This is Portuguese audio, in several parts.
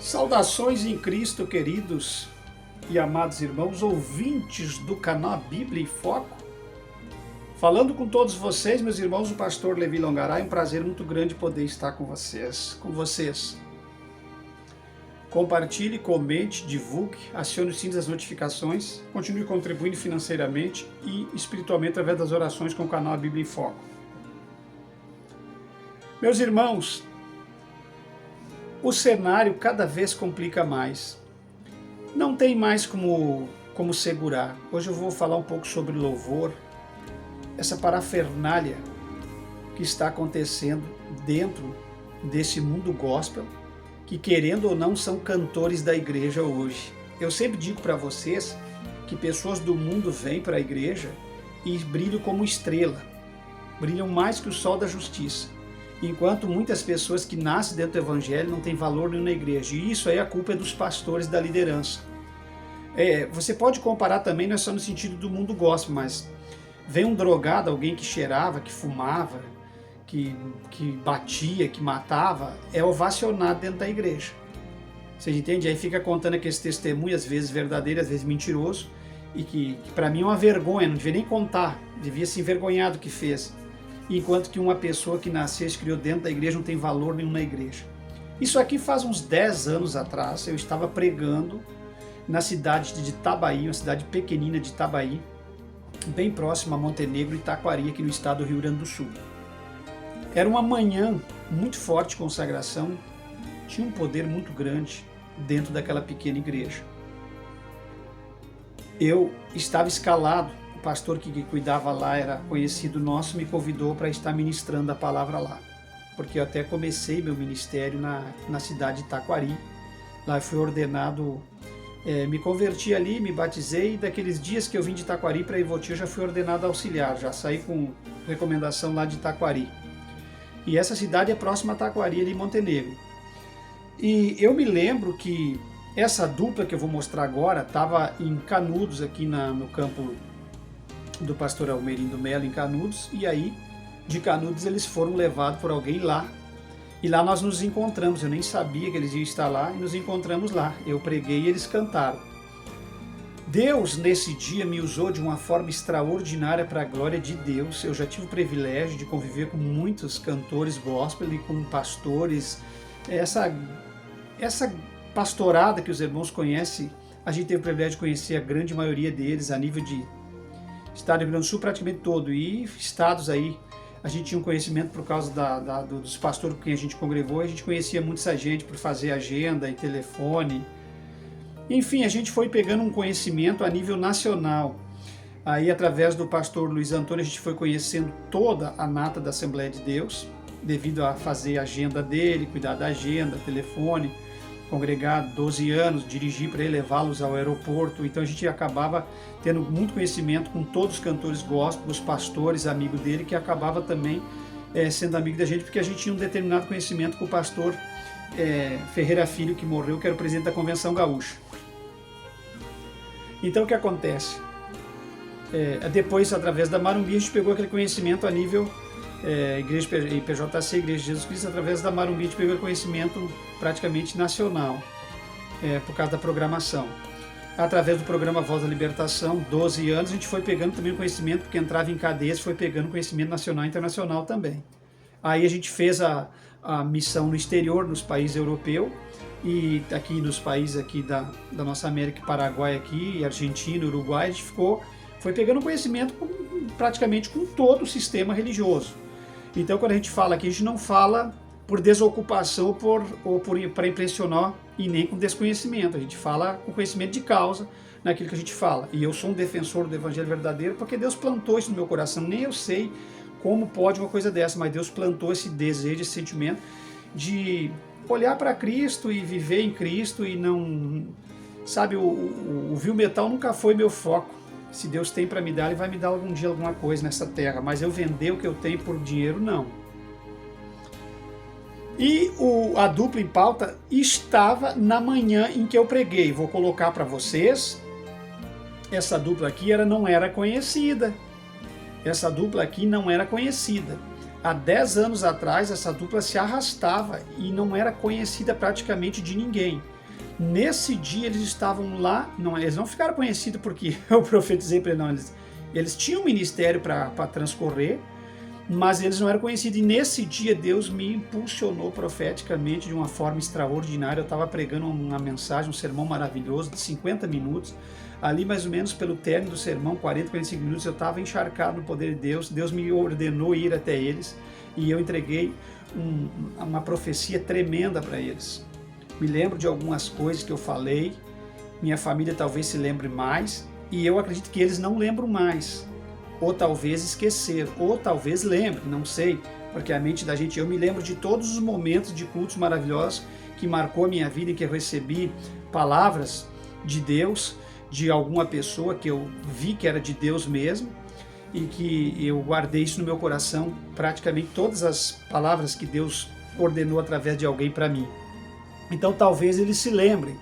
Saudações em Cristo, queridos e amados irmãos, ouvintes do canal Bíblia em Foco. Falando com todos vocês, meus irmãos, o pastor Levi Longaray, um prazer muito grande poder estar com vocês. Compartilhe, comente, divulgue, acione o sininho das notificações, continue contribuindo financeiramente e espiritualmente através das orações com o canal Bíblia em Foco. Meus irmãos, o cenário cada vez complica mais. Não tem mais como segurar. Hoje eu vou falar um pouco sobre louvor, essa parafernália que está acontecendo dentro desse mundo gospel, que querendo ou não são cantores da igreja hoje. Eu sempre digo para vocês que pessoas do mundo vêm para a igreja e brilham como estrela, brilham mais que o sol da justiça. Enquanto muitas pessoas que nascem dentro do evangelho não têm valor nenhum na igreja. E isso aí a culpa é dos pastores da liderança. Você pode comparar também, não é só no sentido do mundo gospel, mas vem um drogado, alguém que cheirava, que fumava, que batia, que matava, é ovacionado dentro da igreja. Você entende? Aí fica contando aqueles testemunhos, às vezes verdadeiro, às vezes mentiroso, e que para mim é uma vergonha, não devia nem contar, devia se envergonhar do que fez. Enquanto que uma pessoa que nasceu e se criou dentro da igreja não tem valor nenhum na igreja. Isso aqui faz uns 10 anos atrás, eu estava pregando na cidade de Itabaí, uma cidade pequenina de Itabaí, bem próxima a Montenegro e Taquari, aqui no estado do Rio Grande do Sul. Era uma manhã muito forte de consagração, tinha um poder muito grande dentro daquela pequena igreja. Eu estava escalado. O pastor que cuidava lá era conhecido nosso, me convidou para estar ministrando a palavra lá, porque eu até comecei meu ministério na cidade de Taquari. Lá eu fui ordenado, me converti ali, me batizei, e daqueles dias que eu vim de Taquari para Ivoti eu já fui ordenado auxiliar, já saí com recomendação lá de Taquari. E essa cidade é próxima a Taquari, ali em Montenegro. E eu me lembro que essa dupla que eu vou mostrar agora estava em Canudos, aqui no campo do pastor Almerindo Melo em Canudos, e aí de Canudos eles foram levados por alguém lá, e lá nós nos encontramos. Eu nem sabia que eles iam estar lá, e nos encontramos lá. Eu preguei e eles cantaram. Deus nesse dia me usou de uma forma extraordinária para a glória de Deus. Eu já tive o privilégio de conviver com muitos cantores gospel e com pastores. Essa pastorada que os irmãos conhecem, a gente teve o privilégio de conhecer a grande maioria deles a nível de estado do Rio Grande do Sul, praticamente todo, e estados aí, a gente tinha um conhecimento por causa dos pastores com quem a gente congregou, a gente conhecia muito essa gente por fazer agenda e telefone, enfim, a gente foi pegando um conhecimento a nível nacional. Aí através do pastor Luiz Antônio a gente foi conhecendo toda a nata da Assembleia de Deus, devido a fazer a agenda dele, cuidar da agenda, telefone, congregar 12 anos, dirigir para ele, levá-los ao aeroporto. Então a gente acabava tendo muito conhecimento com todos os cantores gospel, os pastores, amigos dele, que acabava também sendo amigo da gente, porque a gente tinha um determinado conhecimento com o pastor Ferreira Filho, que morreu, que era o presidente da Convenção Gaúcha. Então o que acontece? Depois, através da Marumbi, a gente pegou aquele conhecimento a nível Igreja IPJC, Igreja de Jesus Cristo. Através da Marumbi a gente pegou conhecimento praticamente nacional, por causa da programação. Através do programa Voz da Libertação, 12 anos, a gente foi pegando também conhecimento, porque entrava em cadeias, foi pegando conhecimento nacional e internacional também. Aí a gente fez a missão no exterior, nos países europeus, e aqui nos países aqui da nossa América, Paraguai aqui, Argentina, Uruguai, a gente foi pegando conhecimento praticamente com todo o sistema religioso. Então, quando a gente fala aqui, a gente não fala por desocupação ou para impressionar e nem com desconhecimento. A gente fala com conhecimento de causa naquilo que a gente fala. E eu sou um defensor do Evangelho verdadeiro porque Deus plantou isso no meu coração. Nem eu sei como pode uma coisa dessa, mas Deus plantou esse desejo, esse sentimento de olhar para Cristo e viver em Cristo e não... Sabe, o viu metal nunca foi meu foco. Se Deus tem para me dar, Ele vai me dar algum dia alguma coisa nessa terra, mas eu vender o que eu tenho por dinheiro, não. E a dupla em pauta estava na manhã em que eu preguei. Vou colocar para vocês. Essa dupla aqui não era conhecida. Essa dupla aqui não era conhecida. Há 10 anos atrás, essa dupla se arrastava e não era conhecida praticamente de ninguém. Nesse dia eles estavam lá, não, eles não ficaram conhecidos porque eu profetizei para eles, não, eles tinham um ministério para transcorrer, mas eles não eram conhecidos. E nesse dia Deus me impulsionou profeticamente de uma forma extraordinária. Eu estava pregando uma mensagem, um sermão maravilhoso de 50 minutos. Ali mais ou menos pelo término do sermão, 40, 45 minutos, eu estava encharcado no poder de Deus. Deus me ordenou ir até eles e eu entreguei uma profecia tremenda para eles. Me lembro de algumas coisas que eu falei, minha família talvez se lembre mais, e eu acredito que eles não lembram mais, ou talvez esqueceram, ou talvez lembrem, não sei, porque a mente da gente, eu me lembro de todos os momentos de cultos maravilhosos que marcou a minha vida, em que eu recebi palavras de Deus, de alguma pessoa que eu vi que era de Deus mesmo, e que eu guardei isso no meu coração, praticamente todas as palavras que Deus ordenou através de alguém para mim. Então talvez eles se lembrem.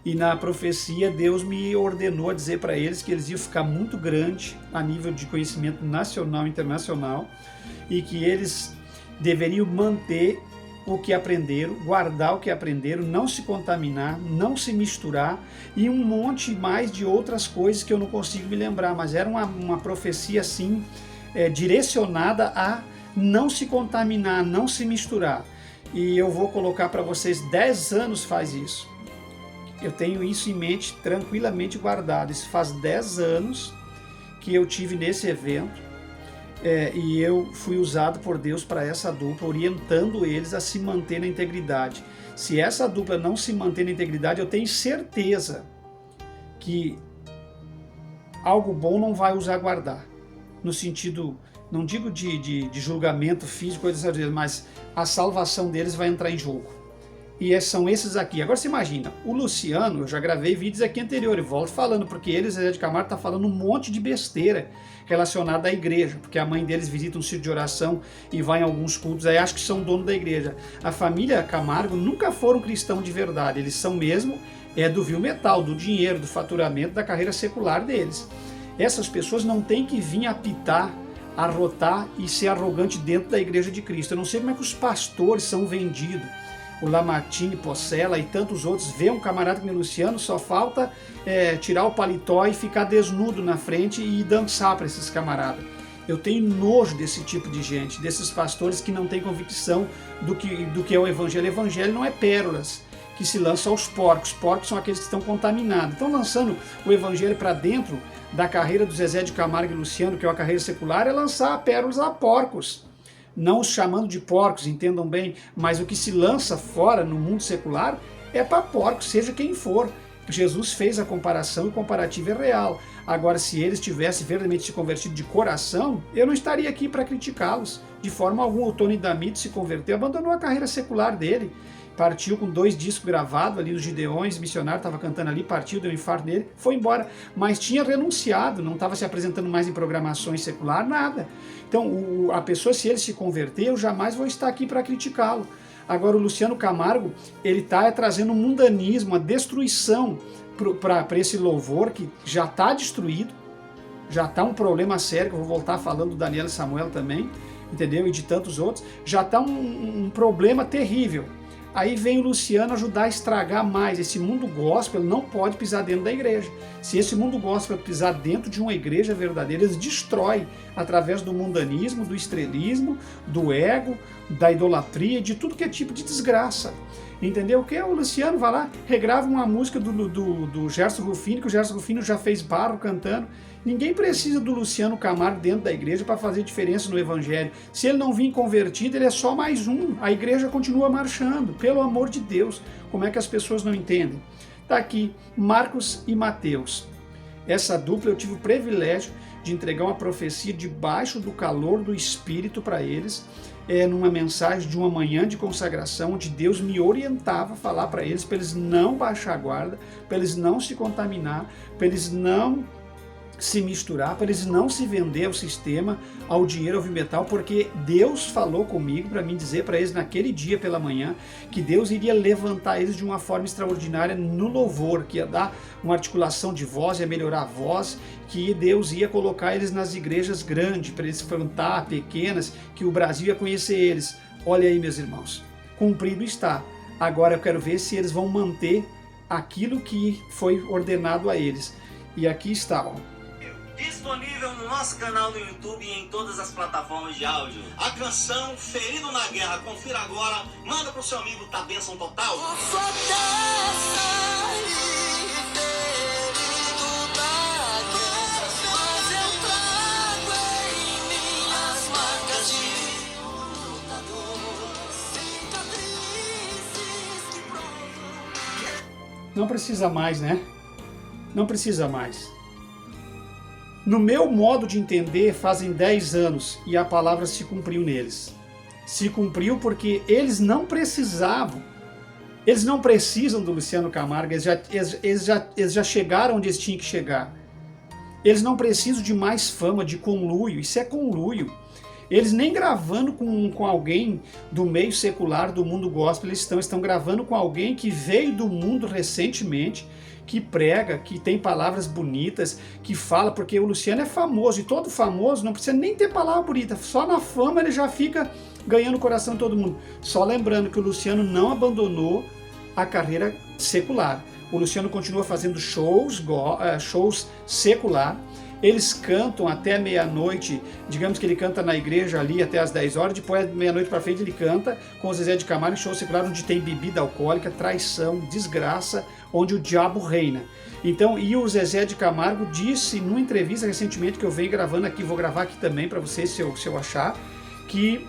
E na profecia Deus me ordenou a dizer para eles que eles iam ficar muito grande a nível de conhecimento nacional e internacional, e que eles deveriam manter o que aprenderam, guardar o que aprenderam, não se contaminar, não se misturar, e um monte mais de outras coisas que eu não consigo me lembrar, mas era uma profecia assim, direcionada a não se contaminar, não se misturar. E eu vou colocar para vocês, 10 anos faz isso. Eu tenho isso em mente tranquilamente guardado. Isso faz 10 anos que eu tive nesse evento, e eu fui usado por Deus para essa dupla, orientando eles a se manter na integridade. Se essa dupla não se manter na integridade, eu tenho certeza que algo bom não vai usar guardar. No sentido, não digo de julgamento físico, mas a salvação deles vai entrar em jogo. E são esses aqui. Agora você imagina, o Luciano, eu já gravei vídeos aqui anteriores, volto falando, porque ele, Zé de Camargo, está falando um monte de besteira relacionada à igreja, porque a mãe deles visita um sítio de oração e vai em alguns cultos, aí acho que são dono da igreja. A família Camargo nunca foram cristãos de verdade, eles são mesmo do vil metal, do dinheiro, do faturamento, da carreira secular deles. Essas pessoas não têm que vir apitar, arrotar e ser arrogante dentro da igreja de Cristo. Eu não sei como é que os pastores são vendidos. O Lamartine, Pocella e tantos outros, vê um camarada como o Luciano, só falta tirar o paletó e ficar desnudo na frente e dançar para esses camaradas. Eu tenho nojo desse tipo de gente, desses pastores que não têm convicção do que é o Evangelho. O Evangelho não é pérolas que se lançam aos porcos. Porcos são aqueles que estão contaminados. Estão lançando o Evangelho para dentro da carreira do Zezé de Camargo e Luciano, que é uma carreira secular, é lançar pérolas a porcos. Não os chamando de porcos, entendam bem, mas o que se lança fora no mundo secular é para porcos, seja quem for. Jesus fez a comparação e o comparativo é real. Agora, se eles tivessem verdadeiramente se convertido de coração, eu não estaria aqui para criticá-los. De forma alguma, o Tony D'Amido se converteu, abandonou a carreira secular dele, partiu com 2 discos gravados ali, os Gideões, missionário, estava cantando ali, partiu, deu um infarto nele, foi embora. Mas tinha renunciado, não estava se apresentando mais em programações secular, nada. Então, a pessoa, se ele se converter, eu jamais vou estar aqui para criticá-lo. Agora, o Luciano Camargo, ele está trazendo um mundanismo, uma destruição para esse louvor que já está destruído, já está um problema sério, que eu vou voltar falando do Daniel e Samuel também, entendeu? E de tantos outros, já está um problema terrível. Aí vem o Luciano ajudar a estragar mais. Esse mundo gospel não pode pisar dentro da igreja. Se esse mundo gospel pisar dentro de uma igreja verdadeira, eles destroem através do mundanismo, do estrelismo, do ego, da idolatria, de tudo que é tipo de desgraça. Entendeu? Que o Luciano vai lá, regrava uma música do Gerson Rufino, que o Gerson Rufino já fez barro cantando. Ninguém precisa do Luciano Camargo dentro da igreja para fazer diferença no evangelho. Se ele não vir convertido, ele é só mais um. A igreja continua marchando, pelo amor de Deus. Como é que as pessoas não entendem? Está aqui, Marcos e Mateus. Essa dupla eu tive o privilégio de entregar uma profecia debaixo do calor do Espírito para eles, numa mensagem de uma manhã de consagração, onde Deus me orientava a falar para eles não baixar a guarda, para eles não se contaminar, para eles não se misturar, para eles não se vender ao sistema, ao dinheiro, ao metal, porque Deus falou comigo para mim dizer para eles naquele dia pela manhã que Deus iria levantar eles de uma forma extraordinária no louvor, que ia dar uma articulação de voz, ia melhorar a voz, que Deus ia colocar eles nas igrejas grandes, para eles plantar pequenas, que o Brasil ia conhecer eles. Olha aí, meus irmãos, cumprido está. Agora eu quero ver se eles vão manter aquilo que foi ordenado a eles. E aqui está, ó. Disponível no nosso canal no YouTube e em todas as plataformas de áudio. A canção Ferido na Guerra, confira agora, manda pro seu amigo, tá bênção total. Não precisa mais, né? Não precisa mais. No meu modo de entender, fazem 10 anos e a palavra se cumpriu neles. Se cumpriu porque eles não precisavam. Eles não precisam do Luciano Camargo, eles já chegaram onde eles tinham que chegar. Eles não precisam de mais fama, de conluio. Isso é conluio. Eles nem gravando com alguém do meio secular, do mundo gospel, eles estão gravando com alguém que veio do mundo recentemente, que prega, que tem palavras bonitas, que fala, porque o Luciano é famoso, e todo famoso não precisa nem ter palavra bonita, só na fama ele já fica ganhando o coração de todo mundo. Só lembrando que o Luciano não abandonou a carreira secular. O Luciano continua fazendo shows secular. Eles cantam até meia-noite, digamos que ele canta na igreja ali até as 10 horas, depois meia-noite para frente ele canta com o Zezé de Camargo, show secular onde tem bebida alcoólica, traição, desgraça, onde o diabo reina. Então, e o Zezé de Camargo disse numa entrevista recentemente, que eu venho gravando aqui, vou gravar aqui também para vocês se eu achar, que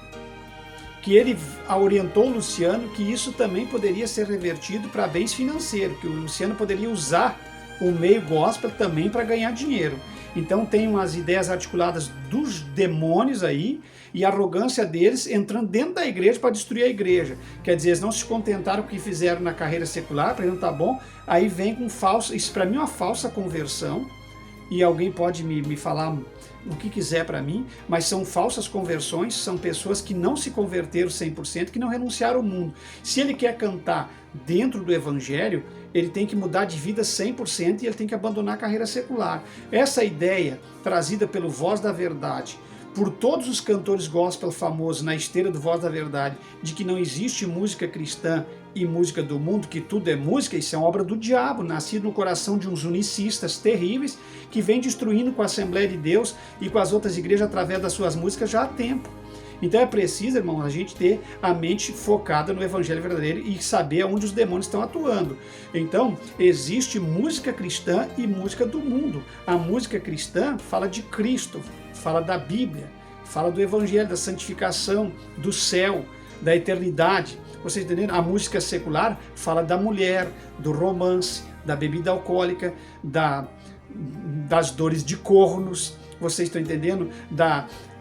ele orientou o Luciano que isso também poderia ser revertido para bens financeiros, que o Luciano poderia usar o meio gospel também para ganhar dinheiro. Então tem umas ideias articuladas dos demônios aí e a arrogância deles entrando dentro da igreja para destruir a igreja. Quer dizer, eles não se contentaram com o que fizeram na carreira secular, para não tá bom, aí vem com falsa, isso para mim é uma falsa conversão, e alguém pode me falar o que quiser para mim, mas são falsas conversões, são pessoas que não se converteram 100%, que não renunciaram ao mundo. Se ele quer cantar dentro do evangelho, ele tem que mudar de vida 100% e ele tem que abandonar a carreira secular. Essa ideia trazida pelo Voz da Verdade, por todos os cantores gospel famosos na esteira do Voz da Verdade, de que não existe música cristã e música do mundo, que tudo é música, isso é uma obra do diabo, nascido no coração de uns unicistas terríveis, que vem destruindo com a Assembleia de Deus e com as outras igrejas através das suas músicas já há tempo. Então é preciso, irmão, a gente ter a mente focada no evangelho verdadeiro e saber onde os demônios estão atuando. Então, existe música cristã e música do mundo. A música cristã fala de Cristo, fala da Bíblia, fala do evangelho, da santificação, do céu, da eternidade. Vocês entenderam? A música secular fala da mulher, do romance, da bebida alcoólica, das dores de cornos. Vocês estão entendendo?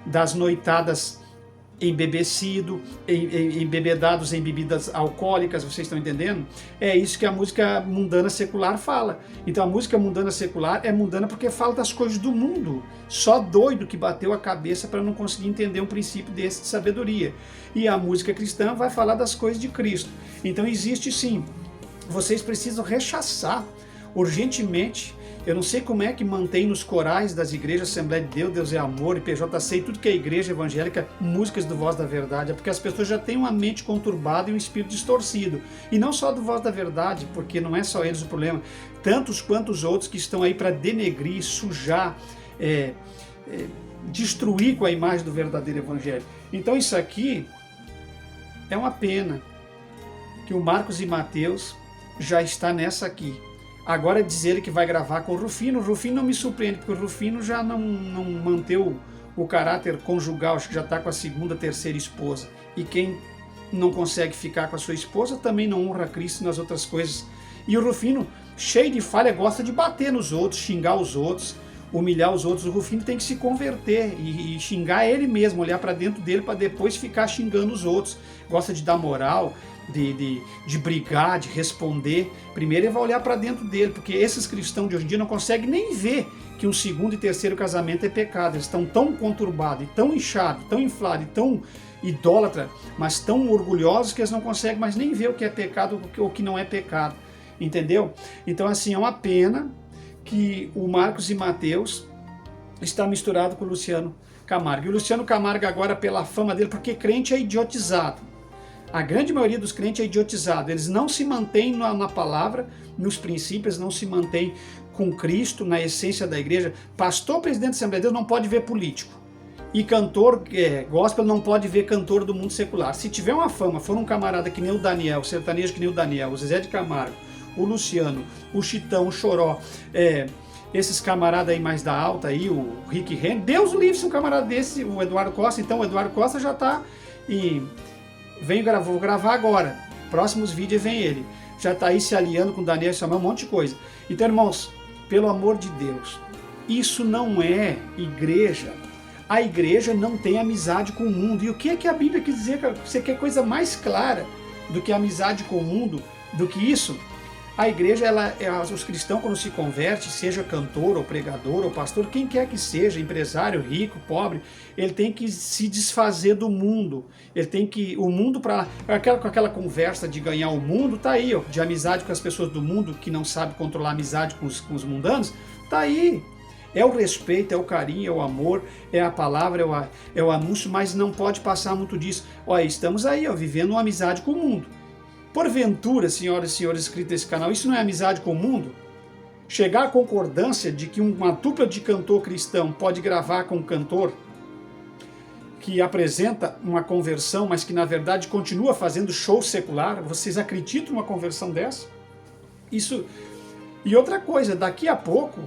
Das noitadas embebedados em bebidas alcoólicas, vocês estão entendendo? É isso que a música mundana secular fala. Então a música mundana secular é mundana porque fala das coisas do mundo. Só doido que bateu a cabeça para não conseguir entender um princípio desse de sabedoria. E a música cristã vai falar das coisas de Cristo. Então existe sim. Vocês precisam rechaçar urgentemente. Eu não sei como é que mantém nos corais das igrejas Assembleia de Deus, Deus é Amor, IPJC, tudo que é igreja evangélica, músicas do Voz da Verdade, é porque as pessoas já têm uma mente conturbada e um espírito distorcido. E não só do Voz da Verdade, porque não é só eles o problema, tantos quantos outros que estão aí para denegrir, sujar, destruir com a imagem do verdadeiro evangelho. Então isso aqui é uma pena que o Marcos e Mateus já está nessa aqui. Agora dizer ele que vai gravar com o Rufino não me surpreende, porque o Rufino já não manteve o caráter conjugal, acho que já está com a segunda, terceira esposa. E quem não consegue ficar com a sua esposa também não honra Cristo nas outras coisas. E o Rufino, cheio de falha, gosta de bater nos outros, xingar os outros, humilhar os outros. O Rufino tem que se converter e xingar ele mesmo, olhar para dentro dele para depois ficar xingando os outros. Gosta de dar moral, de brigar, de responder. Primeiro ele vai olhar para dentro dele, porque esses cristãos de hoje em dia não conseguem nem ver que um segundo e terceiro casamento é pecado. Eles estão tão conturbados, e tão inchados, tão inflados, e tão idólatras, mas tão orgulhosos que eles não conseguem mais nem ver o que é pecado ou o que não é pecado. Entendeu? Então assim, é uma pena que o Marcos e Mateus está misturado com o Luciano Camargo. E o Luciano Camargo agora, pela fama dele, porque crente é idiotizado. A grande maioria dos crentes é idiotizado, eles não se mantêm na palavra, nos princípios, não se mantêm com Cristo, na essência da igreja. Pastor, presidente da Assembleia de Deus não pode ver político. E cantor gospel não pode ver cantor do mundo secular. Se tiver uma fama, for um camarada que nem o Daniel, sertanejo que nem o Daniel, o Zezé de Camargo, o Luciano, o Chitão, o Choró, esses camaradas aí mais da alta, aí, o Rick Renner, Deus o livre se um camarada desse, o Eduardo Costa. Então o Eduardo Costa já está e vou gravar agora, próximos vídeos vem ele, já está aí se aliando com o Daniel Samuel, um monte de coisa. Então, irmãos, pelo amor de Deus, isso não é igreja. A igreja não tem amizade com o mundo. E o que é que a Bíblia quer dizer? Você quer coisa mais clara do que amizade com o mundo, do que isso? A igreja, os cristãos, quando se converte, seja cantor, ou pregador, ou pastor, quem quer que seja, empresário, rico, pobre, ele tem que se desfazer do mundo. Ele tem que, o mundo, com aquela conversa de ganhar o mundo, tá aí, ó, de amizade com as pessoas do mundo, que não sabe controlar a amizade com os mundanos, tá aí. É o respeito, é o carinho, é o amor, é a palavra, é o anúncio, mas não pode passar muito disso. Olha, estamos aí, ó, vivendo uma amizade com o mundo. Porventura, senhoras e senhores inscritos nesse canal, isso não é amizade com o mundo? Chegar à concordância de que uma dupla de cantor cristão pode gravar com um cantor que apresenta uma conversão, mas que na verdade continua fazendo show secular? Vocês acreditam numa conversão dessa? Isso. E outra coisa, daqui a pouco,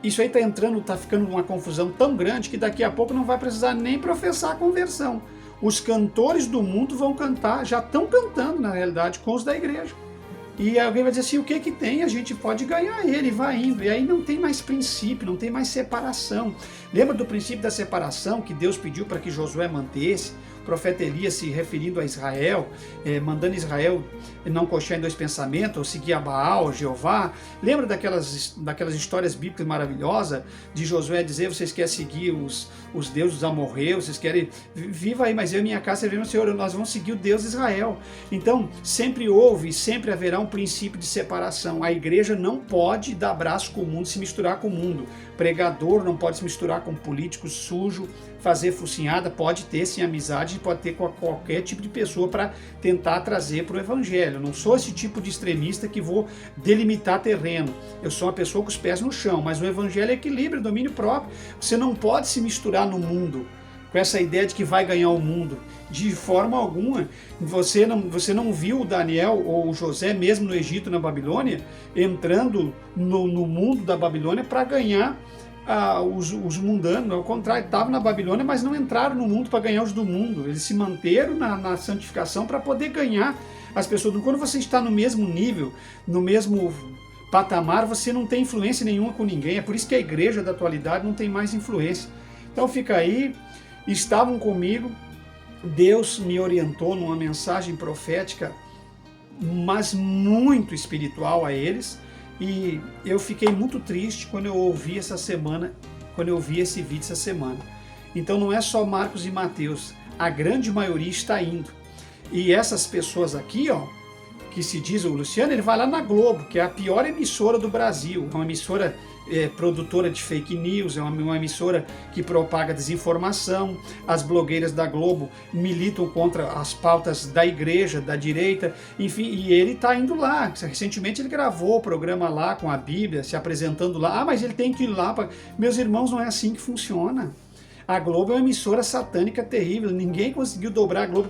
isso aí está ficando uma confusão tão grande que daqui a pouco não vai precisar nem professar a conversão. Os cantores do mundo vão cantar, já estão cantando na realidade com os da igreja. E alguém vai dizer assim, o que que tem? A gente pode ganhar ele, vai indo. E aí não tem mais princípio, não tem mais separação. Lembra do princípio da separação que Deus pediu para que Josué mantesse? O profeta Elias se referindo a Israel, mandando Israel não coxar em dois pensamentos, ou seguir a Baal, Jeová. Lembra daquelas histórias bíblicas maravilhosas de Josué dizer, vocês querem seguir os deuses dos amorreus, vocês querem, viva aí, mas eu e minha casa serviremos ao Senhor, nós vamos seguir o Deus de Israel. Então, sempre houve e sempre haverá um princípio de separação. A igreja não pode dar braço com o mundo, se misturar com o mundo. Pregador não pode se misturar com político sujo, fazer focinhada, pode ter sim amizade, pode ter com qualquer tipo de pessoa para tentar trazer para o evangelho. Eu não sou esse tipo de extremista que vou delimitar terreno. Eu sou uma pessoa com os pés no chão, mas o evangelho é equilíbrio, domínio próprio. Você não pode se misturar no mundo com essa ideia de que vai ganhar o mundo. De forma alguma. Você não viu o Daniel ou o José, mesmo no Egito, na Babilônia, entrando no mundo da Babilônia para ganhar os mundanos. Ao contrário, estavam na Babilônia, mas não entraram no mundo para ganhar os do mundo. Eles se manteram na santificação para poder ganhar as pessoas. Quando você está no mesmo nível, no mesmo patamar, você não tem influência nenhuma com ninguém. É por isso que a igreja da atualidade não tem mais influência. Então fica aí. Estavam comigo, Deus me orientou numa mensagem profética, mas muito espiritual a eles, e eu fiquei muito triste quando eu ouvi essa semana, quando eu vi esse vídeo essa semana. Então não é só Marcos e Mateus, a grande maioria está indo. E essas pessoas aqui, ó, que se diz o Luciano, ele vai lá na Globo, que é a pior emissora do Brasil, é uma emissora produtora de fake news, é uma emissora que propaga desinformação. As blogueiras da Globo militam contra as pautas da igreja, da direita, enfim, e ele está indo lá. Recentemente ele gravou o programa lá com a Bíblia, se apresentando lá. Mas ele tem que ir lá. Meus irmãos, não é assim que funciona. A Globo é uma emissora satânica terrível, ninguém conseguiu dobrar a Globo.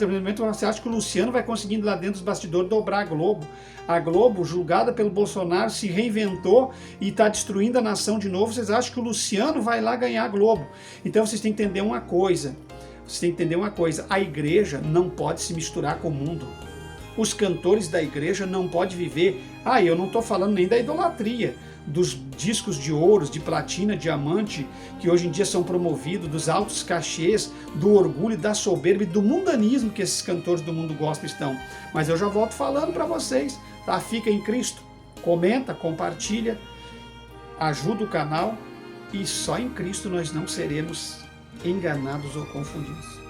Você acha que o Luciano vai conseguindo lá dentro dos bastidores dobrar a Globo? A Globo, julgada pelo Bolsonaro, se reinventou e está destruindo a nação de novo. Vocês acham que o Luciano vai lá ganhar a Globo? Então vocês têm que entender uma coisa, a igreja não pode se misturar com o mundo. Os cantores da igreja não podem viver, eu não estou falando nem da idolatria, dos discos de ouro, de platina, diamante, que hoje em dia são promovidos, dos altos cachês, do orgulho, da soberba e do mundanismo que esses cantores do mundo gospel estão. Mas eu já volto falando para vocês, tá? Fica em Cristo, comenta, compartilha, ajuda o canal, e só em Cristo nós não seremos enganados ou confundidos.